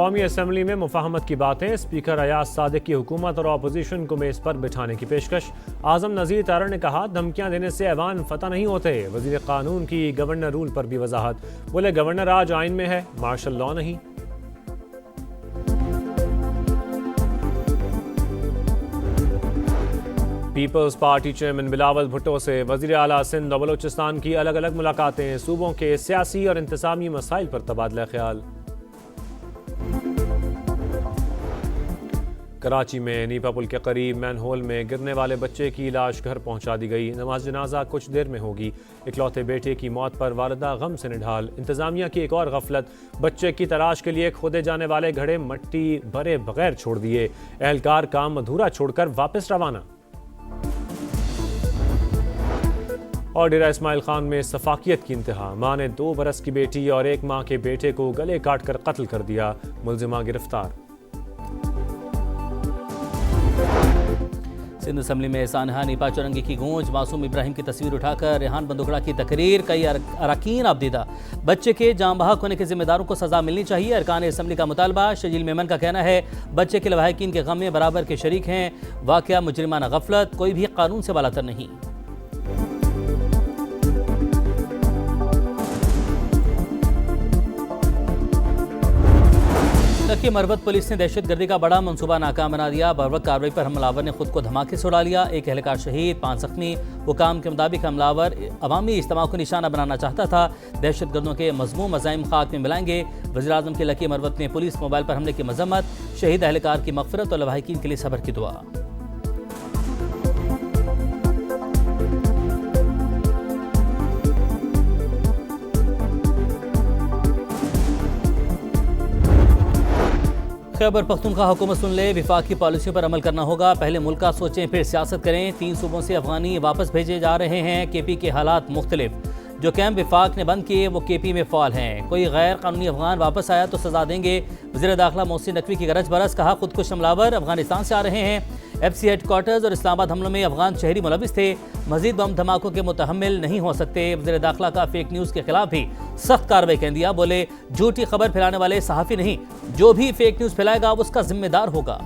कौमी असम्बली में मुफाहमत की बातें। स्पीकर अयाज सादिक की हुकूमत और अपोजिशन को मेज़ पर बिठाने की पेशकश। आज़म नज़ीर तारा ने कहा, धमकियां देने से ऐवान फतह नहीं होते। वज़ीर कानून की गवर्नर रूल पर भी वजाहत। बोले, गवर्नर राज आइन में है, मार्शल लॉ नहीं। Peoples Party chairman Bilawal Bhutto से वज़ीर आला सिंध और बलोचिस्तान की अलग अलग मुलाकातें। सूबों के सियासी और इंतज़ामी मसाइल पर तबादला ख्याल। कराची में नीपा पुल के करीब मैनहोल में गिरने वाले बच्चे की लाश घर पहुंचा दी गई। नमाज जनाजा कुछ देर में होगी। इकलौते बेटे की मौत पर वालिदा गम से निढाल। इंतजामिया की एक और गफलत, बच्चे की तलाश के लिए खोदे जाने वाले घड़े मट्टी भरे बगैर छोड़ दिए। एहलकार काम अधूरा छोड़कर वापस रवाना। और डेरा इस्माइल खान में सफाकियत की इंतहा। मां ने 2 बरस की बेटी और 1 माह के बेटे को गले काटकर कत्ल कर दिया। मुलजिमा गिरफ्तार। सिंध असम्बली में सानहा नीपा चौरंगी की गूंज। मासूम इब्राहिम की तस्वीर उठाकर रेहान बंदुगड़ा की तकरीर। कई अरकान आबदीदा। बच्चे के जाम बहक होने के जिम्मेदारों को सजा मिलनी चाहिए। अरकान असम्बली का मुतालबा। शजील मेमन का कहना है, बच्चे के लवाहिकीन के गम में बराबर के शरीक हैं। वाकया मुजरिमाना गफलत, कोई भी कानून से बालातर नहीं। लकी मरवत पुलिस ने दहशतगर्दी का बड़ा मंसूबा नाकाम बना दिया। बर्वक कार्रवाई पर हमलावर ने खुद को धमाके से उड़ा लिया। 1 एहलकार शहीद, 5 जख्मी। हुकाम के मुताबिक हमलावर अवामी इज्तिमा को निशाना बनाना चाहता था। दहशतगर्दों के मज़मूम मज़ाइम खाक में मिलाएंगे। वज़ीर आज़म के लकी मरवत ने पुलिस मोबाइल पर हमले की मजम्मत। शहीद एहलकार की मग़फ़िरत और लवाहिकीन के लिए सब्र की दुआ। खैबर पख्तूनख्वा हुकूमत सुन ले, विफाकी पॉलिसियों पर अमल करना होगा। पहले मुल्क का सोचें फिर सियासत करें। 3 सूबों से अफगानी वापस भेजे जा रहे हैं। केपी के हालात मुख्तलिफ। जो कैंप विफाक ने बंद किए वो केपी में फ़ाल हैं। कोई गैर कानूनी अफगान वापस आया तो सजा देंगे। वज़ीर दाखिला मोहसिन नकवी की गरज बरस। कहा, खुदकुश हमलावर अफगानिस्तान से आ रहे हैं। FC हेडक्वार्टर्स और इस्लामाबाद हमलों में अफगान शहरी मुलविस थे। मजीद बम धमाकों के मुतहम्मिल नहीं हो सकते। वज़ीर दाखिला का फेक न्यूज़ के खिलाफ भी सख्त कार्रवाई कह दिया। बोले, झूठी खबर फैलाने वाले सहाफ़ी नहीं, जो भी फेक न्यूज़ फैलाएगा वो उसका जिम्मेदार होगा।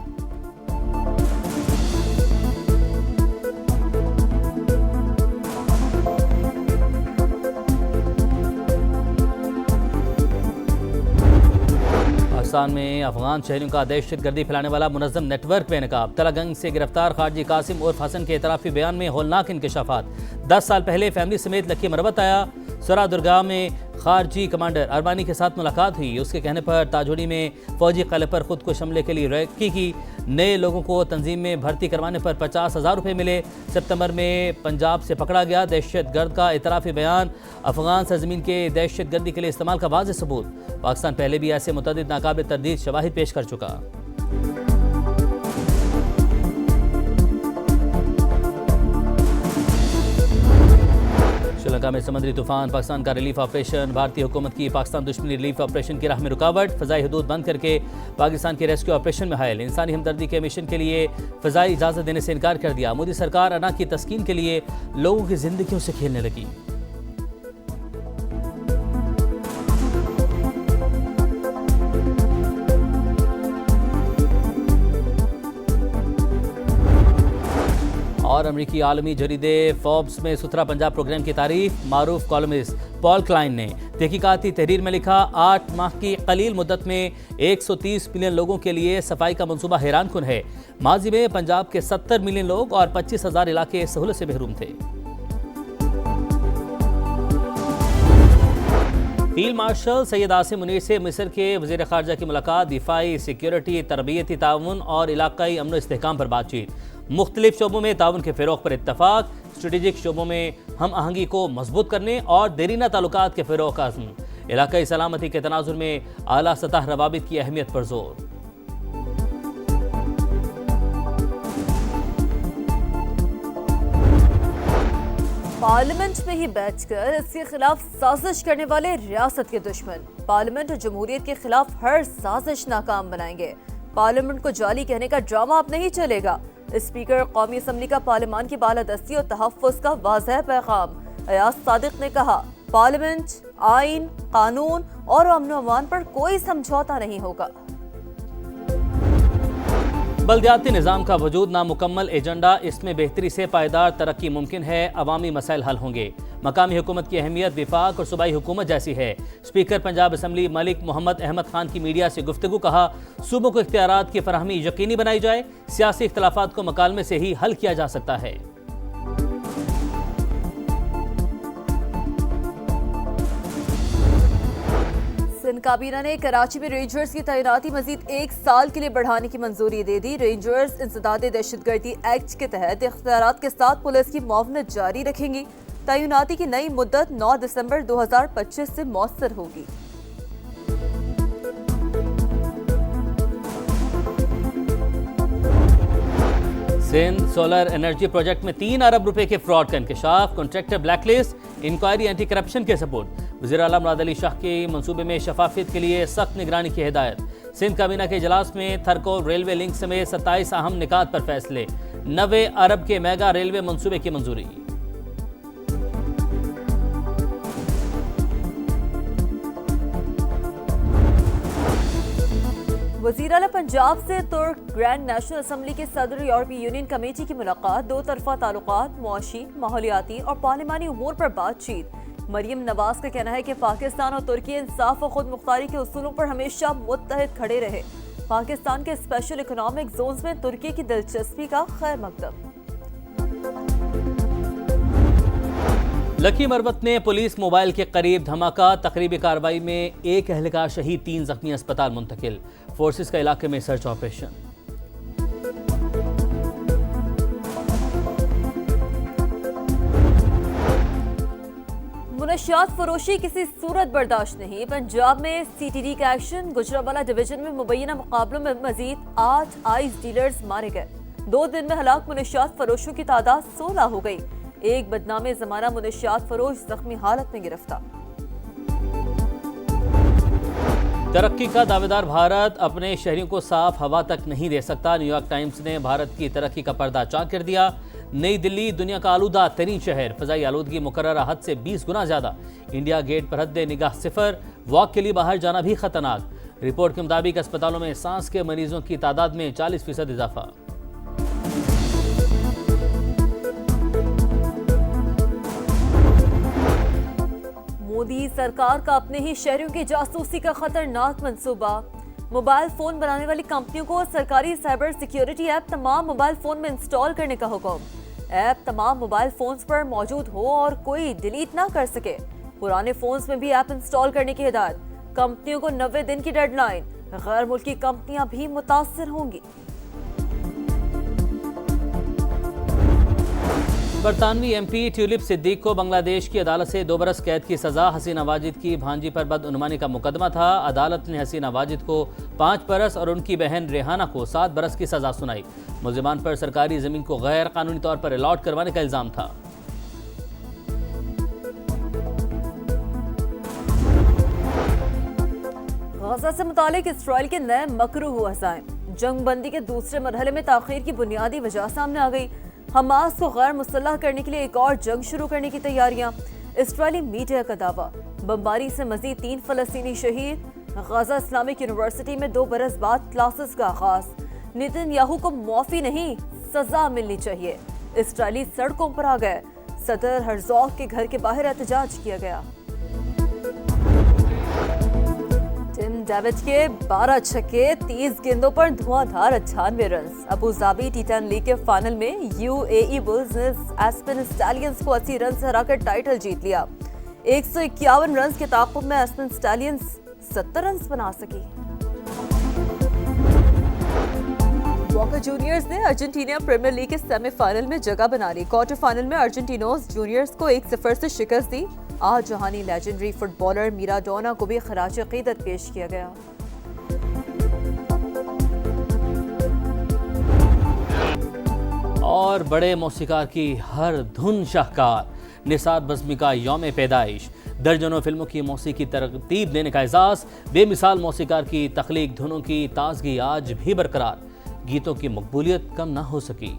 पाकिस्तान में अफगान शहरियों का दहशतगर्दी फैलाने वाला मुनज़्ज़म नेटवर्क बेनकाब। तलागंज से गिरफ्तार खारजी कासिम उर्फ हसन के एतराफ़ी बयान में होलनाक इंकशाफात। 10 साल पहले फैमिली समेत लकी मरवत आया। सरा दुर्गा में खारजी कमांडर अरबानी के साथ मुलाकात हुई। उसके कहने पर ताजोड़ी में फौजी क़लअ पर खुद को हमले के लिए रैकी की। नए लोगों को तंजीम में भर्ती करवाने पर 50,000 रुपये मिले। सितंबर में पंजाब से पकड़ा गया दहशतगर्द का एतराफ़ी बयान। अफगान सरजमीन के दहशतगर्दी के लिए इस्तेमाल का वाज़ेह सबूत। पाकिस्तान पहले भी ऐसे मुतअद्दिद नाकाबिल तरदीद शवाहिद पेश कर चुका। श्रीलंका में समुद्री तूफान। पाकिस्तान का रिलीफ ऑपरेशन। भारतीय हुकूमत की पाकिस्तान दुश्मनी रिलीफ ऑपरेशन की राह में रुकावट। फ़ज़ाई हदूद बंद करके पाकिस्तान के रेस्क्यू ऑपरेशन में हायल। इंसानी हमदर्दी के मिशन के लिए फ़ज़ाई इजाज़त देने से इनकार कर दिया। मोदी सरकार अना की तस्कीन के लिए लोगों की ज़िंदगियों से खेलने लगी। और अमरीकी आलमी जरीदे फोर्ब्स में सुथरा पंजाब प्रोग्राम की तारीफ। मारूफ कॉलमिस्ट पॉल क्लाइन ने तहकीकाती तहरीर में लिखा, 8 माह की कलील मुद्दत में 130 मिलियन लोगों के लिए सफाई का मंसूबा हैरान कुन है। माजी में पंजाब के 70 मिलियन लोग और 25,000 इलाके सहूलत से महरूम थे। फील्ड मार्शल सैयद आसिम मुनीर से मिस्र के वज़ीर ख़ारजा की मुलाकात। दिफाई, सिक्योरिटी, तरबियती ताउन और इलाकाई अमन इस्तेहकाम पर बातचीत। मुख्तलिफ शोबों में ताउन के फ़रोग़ पर इत्तफ़ाक़। स्ट्रेटेजिक शोबों में हम आहंगी को मजबूत करने और देरीना ताल्लुकात के फ़रोग़ का अज़्म। इलाकाई सलामती के तनाज़ुर में आला सतह रवाबित की अहमियत पर जोर। पार्लियामेंट में ही बैठकर इसके खिलाफ साजिश करने वाले रियासत के दुश्मन पार्लियामेंट और जमहूरियत के खिलाफ हर साजिश नाकाम बनाएंगे। पार्लियामेंट को जाली कहने का ड्रामा अब नहीं चलेगा। स्पीकर कौमी असम्बली का पार्लियामान की बालादस्ती और तहफ़्फ़ुज़ का वाज़ेह पैगाम। अयाज सादिक ने कहा, पार्लियामेंट, आइन, कानून और अमन अमान पर कोई समझौता नहीं होगा। बल्दियाती निज़ाम का वजूद नामुकम्मल एजेंडा, इसमें बेहतरी से पायदार तरक्की मुमकिन है, अवामी मसाइल हल होंगे। मकामी हुकूमत की अहमियत विफाक और सूबाई हुकूमत जैसी है। स्पीकर पंजाब असम्बली मलिक मोहम्मद अहमद खान की मीडिया से गुफ्तगू, कहा सूबों को इख्तियारात की फराहमी यकीनी बनाई जाए, सियासी इख्तलाफात को मकालमे से ही हल किया जा सकता है। सिंध काबीना ने कराची में रेंजर्स की तैनाती मजीद 1 साल के लिए बढ़ाने की मंजूरी दे दी। रेंजर्स इंसदाद दहशतगर्दी एक्ट के तहत इख्तियारात के साथ पुलिस की मुआवनत जारी रखेंगी। तैनाती की नई मुद्दत 9 दिसंबर 2025 से मौसर होगी। सिंध सोलर एनर्जी प्रोजेक्ट में 3 अरब रुपए के फ्रॉड का इंकशाफ, contractor blacklist, inquiry anti corruption के सपोर्ट। वज़ीर आला मुराद अली शाह के मंसूबे में शफाफियत के लिए सख्त निगरानी की हिदायत। सिंध काबीना के इजलास में थरको रेलवे लिंक समेत 27 अहम निकात पर फैसले। 90 अरब के मेगा रेलवे मंसूबे की मंजूरी। वज़ीर आला पंजाब से तुर्क ग्रैंड नेशनल असम्बली के सदर यूरोपीय यूनियन कमेटी की मुलाकात, 2 तरफा ताल्लुकात, मुआशी, माहौलियाती और पार्लिमानी उमूर पर बातचीत। मरियम नवाज का कहना है कि पाकिस्तान और तुर्की इंसाफ और खुद मुख्तारी के उसूलों पर हमेशा मुत्तहिद खड़े रहे। पाकिस्तान के स्पेशल इकोनॉमिक जोन्स में तुर्की की दिलचस्पी का खैर मकदम। लकी मरवत ने पुलिस मोबाइल के करीब धमाका, तकरीबी कार्रवाई में 1 एहलकार शहीद, 3 जख्मी अस्पताल मुंतकिल। फोर्सेस का इलाके में सर्च ऑपरेशन। मुनशियात फरोशी किसी सूरत बर्दाश्त नहीं। पंजाब में CTD का एक्शन, गुजरांवाला डिवीजन में मुबैना मुकाबलों में मजीद 8 आइस डीलर्स मारे गए। 2 दिन में हलाक मुनशियात फरोशों की तादाद 16 हो गई। एक बदनामे जमाना मुनशियात फरोश जख्मी हालत में गिरफ्तार। तरक्की का दावेदार भारत अपने शहरियों को साफ हवा तक नहीं दे सकता। न्यूयॉर्क टाइम्स ने भारत की तरक्की का पर्दा चाक कर दिया। नई दिल्ली दुनिया का आलूदा तरीन शहर, फजाई आलूदगी मुकर्ररा हद से 20 गुना ज्यादा। इंडिया गेट पर हद निगाह 0, वॉक के लिए बाहर जाना भी खतरनाक। रिपोर्ट के मुताबिक अस्पतालों में सांस के मरीजों की तादाद में 40% इजाफा। मोदी सरकार का अपने ही शहरों की जासूसी का खतरनाक मंसूबा। मोबाइल फोन बनाने वाली कंपनियों को सरकारी साइबर सिक्योरिटी ऐप तमाम मोबाइल फोन में इंस्टॉल करने का हुक्म। ऐप तमाम मोबाइल फोन्स पर मौजूद हो और कोई डिलीट ना कर सके। पुराने फोन्स में भी ऐप इंस्टॉल करने की हिदायत। कंपनियों को 90 दिन की डेडलाइन। गैर मुल्की कंपनियां भी मुतासिर होंगी। बरतानवी MP ट्यूलिप सिद्दीक को बांग्लादेश की अदालत से 2 बरस कैद की सजा। हसीना वाजिद की भांजी पर बदउनवानी का मुकदमा था। अदालत ने हसीना वाजिद को 5 बरस और उनकी बहन रेहाना को 7 बरस की सजा सुनाई। मुल्जिमान पर सरकारी जमीन को गैर कानूनी तौर पर अलॉट करवाने का इल्जाम था। गजा से मुतालिक इसराइल के नए मकरू हुआ हसाएं। जंग बंदी के दूसरे मरहले में ताखीर की बुनियादी वजह सामने आ गई। हमास को गैर मुसल्लह करने के लिए एक और जंग शुरू करने की तैयारियां। इसराइली मीडिया का दावा। बमबारी से मजीद 3 फलस्तीनी शहीद। गजा इस्लामिक यूनिवर्सिटी में 2 बरस बाद क्लासेस का आगाज। नेतन्याहू को मुआफी नहीं, सजा मिलनी चाहिए। इसराइली सड़कों पर आ गए। सदर हर्जोग के घर के बाहर एहतजाज किया गया। टिम डेविड के 12 छक्के, 30 गेंदों पर धुआंधार 98 run. Abu Dhabi T10 league के फाइनल में UAE बुल्स ने एस्पेन स्टैलियंस को 80 रन से हराकर टाइटल जीत लिया। 151 रन के ताक़ुब में एस्पेन स्टैलियंस 70 रन बना सकी। बोका जूनियर्स ने अर्जेंटीना प्रीमियर लीग के सेमीफाइनल में जगह बना ली। क्वार्टर फाइनल में अर्जेंटिनोस जूनियर्स को 1-0 से शिकस्त दी। आज जहानी लेजेंडरी फुटबॉलर मिराडोना को भी खराज अकीदत पेश किया गया। और बड़े मौसीकार की हर धुन शाहकार। निसार बज़्मी का यौम पैदाइश। दर्जनों फिल्मों की मौसीकी तरतीब देने का एजाज। बेमिसाल मौसीकार की तख्लीक, धुनों की ताजगी आज भी बरकरार। गीतों की मकबूलियत कम ना हो सकी।